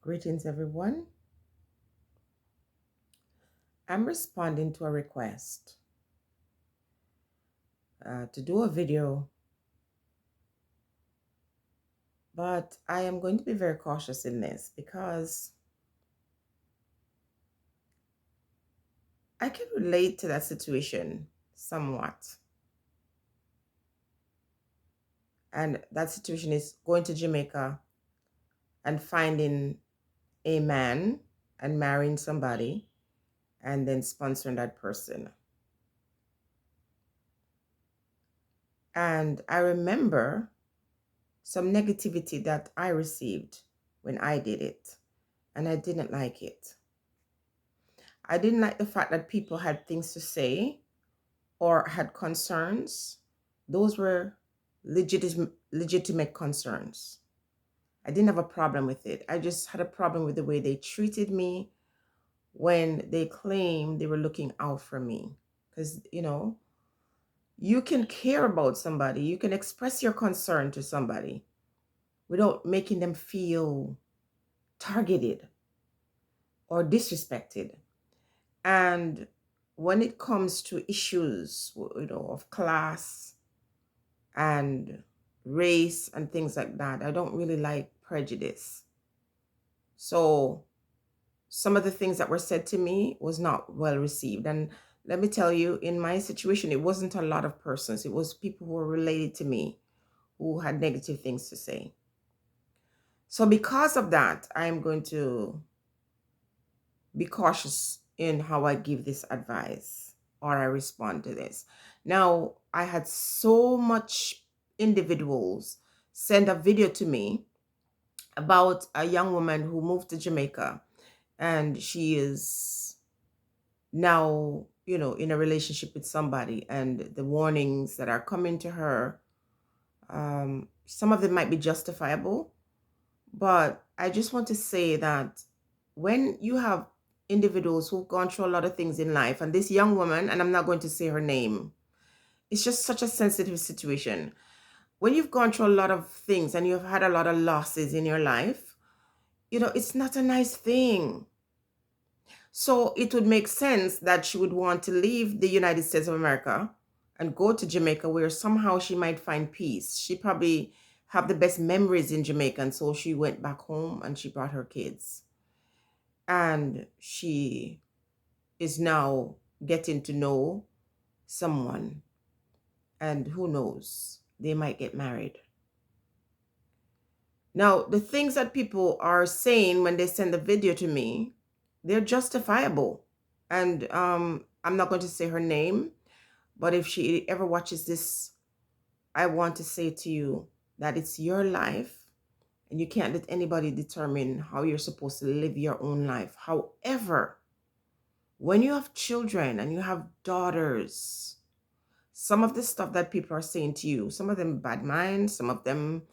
Greetings, everyone. I'm responding to a request to do a video, but I am going to be very cautious in this because I can relate to that situation somewhat. And that situation is going to Jamaica and finding a man and marrying somebody and then sponsoring that person. And I remember some negativity that I received when I did it, and I didn't like it. I didn't like the fact that people had things to say or had concerns. Those were legitimate concerns. I didn't have a problem with it. I just had a problem with the way they treated me when they claimed they were looking out for me. Because, you can care about somebody, you can express your concern to somebody without making them feel targeted or disrespected. And when it comes to issues, of class and race and things like that, I don't really like prejudice. So some of the things that were said to me was not well received. And let me tell you, in my situation, it wasn't a lot of persons. It was people who were related to me who had negative things to say. So because of that, I'm going to be cautious in how I give this advice or I respond to this. Now, I had so much individuals send a video to me about a young woman who moved to Jamaica, and she is now, in a relationship with somebody, and the warnings that are coming to her, some of them might be justifiable, but I just want to say that when you have individuals who've gone through a lot of things in life, and this young woman, and I'm not going to say her name, it's just such a sensitive situation. When you've gone through a lot of things and you've had a lot of losses in your life, it's not a nice thing. So it would make sense that she would want to leave the United States of America and go to Jamaica, where somehow she might find peace. She probably have the best memories in Jamaica, and so she went back home and she brought her kids. And she is now getting to know someone, and who knows, they might get married. Now, the things that people are saying when they send the video to me, they're justifiable. And I'm not going to say her name, but if she ever watches this, I want to say to you that it's your life and you can't let anybody determine how you're supposed to live your own life. However, when you have children and you have daughters, some of the stuff that people are saying to you, some of them bad minds, some of them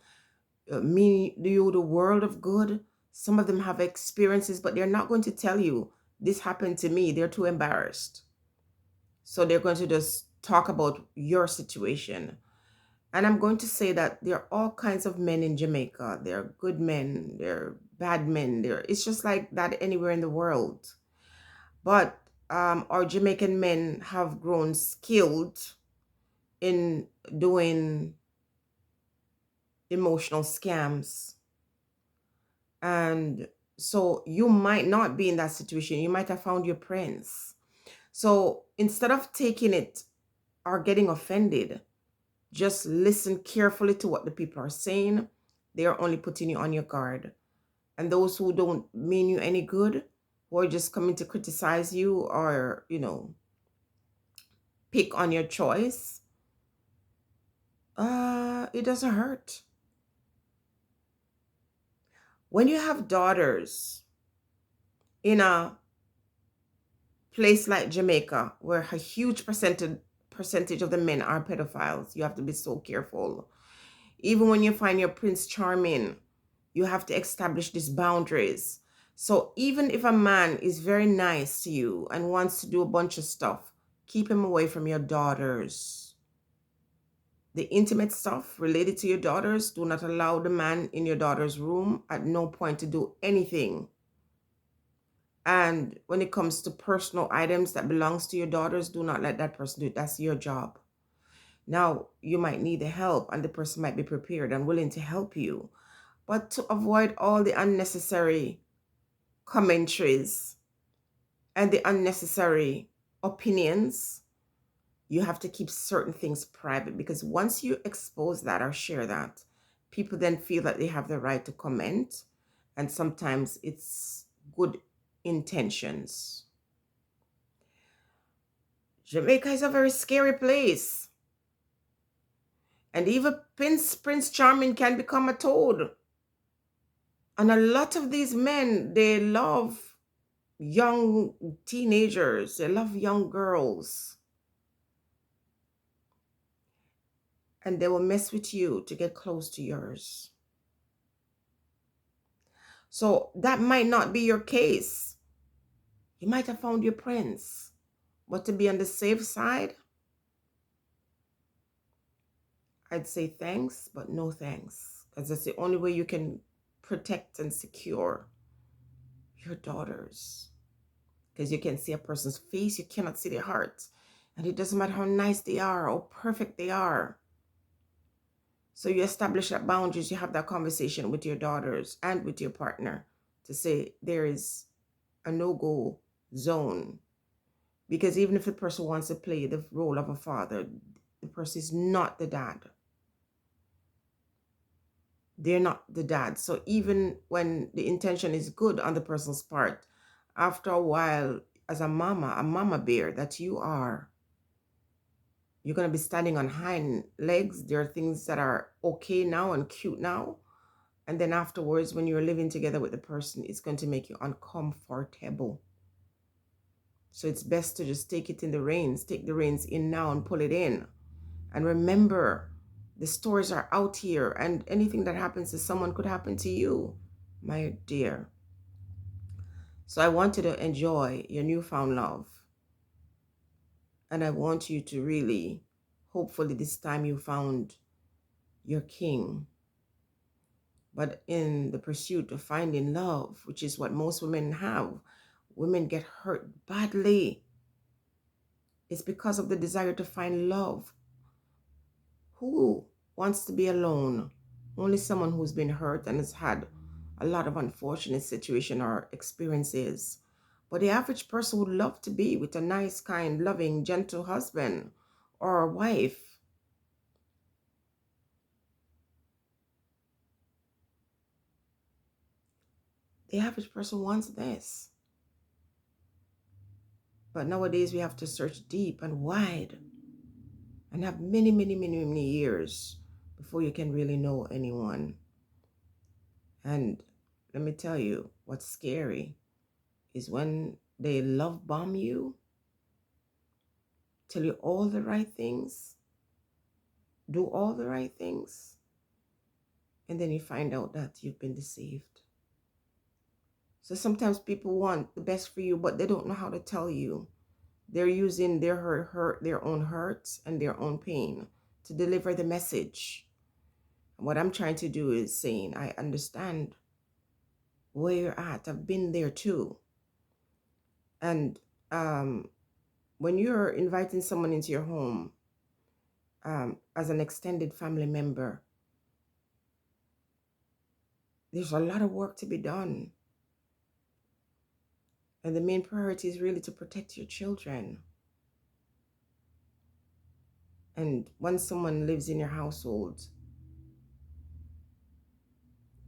mean you the world of good. Some of them have experiences, but they're not going to tell you this happened to me. They're too embarrassed. So they're going to just talk about your situation. And I'm going to say that there are all kinds of men in Jamaica. There are good men, there are bad men. It's just like that anywhere in the world. But our Jamaican men have grown skilled in doing emotional scams. And so you might not be in that situation. You might have found your prince. So instead of taking it or getting offended, just listen carefully to what the people are saying. They are only putting you on your guard. And those who don't mean you any good, who are just coming to criticize you or, pick on your choice, it doesn't hurt. When you have daughters in a place like Jamaica, where a huge percentage of the men are pedophiles, you have to be so careful. Even when you find your prince charming, you have to establish these boundaries. So even if a man is very nice to you and wants to do a bunch of stuff, keep him away from your daughters. The intimate stuff related to your daughters, do not allow the man in your daughter's room at no point to do anything. And when it comes to personal items that belongs to your daughters, do not let that person do it. That's your job. Now, you might need the help and the person might be prepared and willing to help you. But to avoid all the unnecessary commentaries and the unnecessary opinions, you have to keep certain things private, because once you expose that or share that, people then feel that they have the right to comment, and sometimes it's good intentions. Jamaica is a very scary place, and even Prince Charming can become a toad. And a lot of these men, they love young teenagers, they love young girls, and they will mess with you to get close to yours. So that might not be your case. You might have found your prince, but to be on the safe side, I'd say thanks, but no thanks, because that's the only way you can protect and secure your daughters. Because you can see a person's face, you cannot see their heart. And it doesn't matter how nice they are, how perfect they are. So you establish that boundaries, you have that conversation with your daughters and with your partner to say there is a no-go zone. Because even if the person wants to play the role of a father, the person is not the dad. They're not the dad. So even when the intention is good on the person's part, after a while, as a mama bear that you are, you're going to be standing on hind legs. There are things that are okay now and cute now. And then afterwards, when you're living together with the person, it's going to make you uncomfortable. So it's best to just take it in the reins, take the reins in now and pull it in. And remember, the stories are out here, and anything that happens to someone could happen to you, my dear. So I want you to enjoy your newfound love. And I want you to really, hopefully this time you found your king. But in the pursuit of finding love, which is what most women have, women get hurt badly. It's because of the desire to find love. Who wants to be alone? Only someone who's been hurt and has had a lot of unfortunate situation or experiences. But the average person would love to be with a nice, kind, loving, gentle husband or wife. The average person wants this. But nowadays we have to search deep and wide and have many, many, many, many years before you can really know anyone. And let me tell you, what's scary is when they love bomb you, tell you all the right things, do all the right things, and then you find out that you've been deceived. So sometimes people want the best for you, but they don't know how to tell you. They're using their their own hurts and their own pain to deliver the message. And what I'm trying to do is saying, I understand where you're at. I've been there too. And when you're inviting someone into your home as an extended family member, there's a lot of work to be done. And the main priority is really to protect your children. And when someone lives in your household,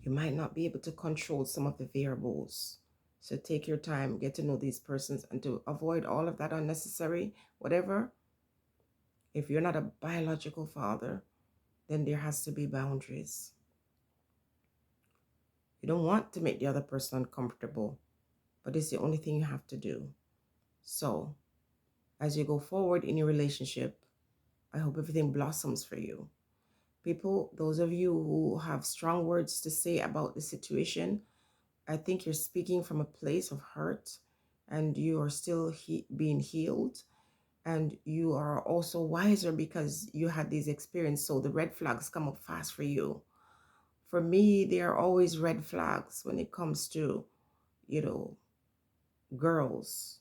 you might not be able to control some of the variables. So take your time, get to know these persons, and to avoid all of that unnecessary, whatever. If you're not a biological father, then there has to be boundaries. You don't want to make the other person uncomfortable, but it's the only thing you have to do. So, as you go forward in your relationship, I hope everything blossoms for you. People, those of you who have strong words to say about the situation, I think you're speaking from a place of hurt and you are still being healed. And you are also wiser because you had these experiences. So the red flags come up fast for you. For me, there are always red flags when it comes to, you know, girls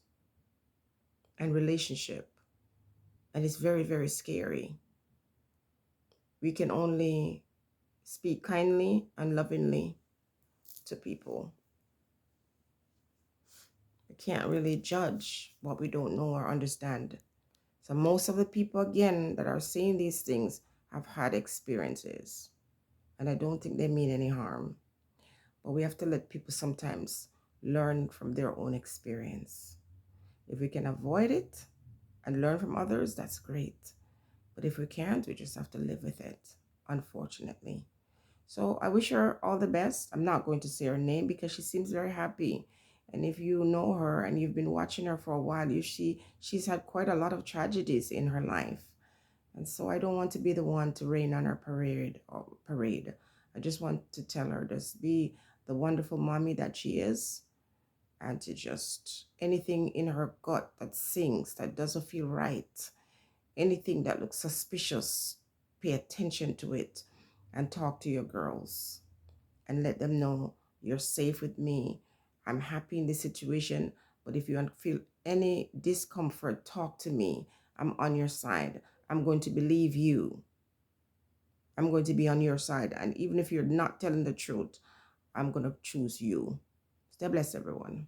and relationship. And it's very, very scary. We can only speak kindly and lovingly to people. We can't really judge what we don't know or understand. So most of the people, again, that are saying these things have had experiences. And I don't think they mean any harm. But we have to let people sometimes learn from their own experience. If we can avoid it and learn from others, that's great. But if we can't, we just have to live with it, unfortunately. So I wish her all the best. I'm not going to say her name because she seems very happy. And if you know her and you've been watching her for a while, she's had quite a lot of tragedies in her life. And so I don't want to be the one to rain on her parade. I just want to tell her, just be the wonderful mommy that she is, and to just anything in her gut that sings, that doesn't feel right, anything that looks suspicious, pay attention to it and talk to your girls and let them know you're safe with me. I'm happy in this situation, but if you feel any discomfort, talk to me. I'm on your side. I'm going to believe you. I'm going to be on your side. And even if you're not telling the truth, I'm going to choose you. Stay blessed, everyone.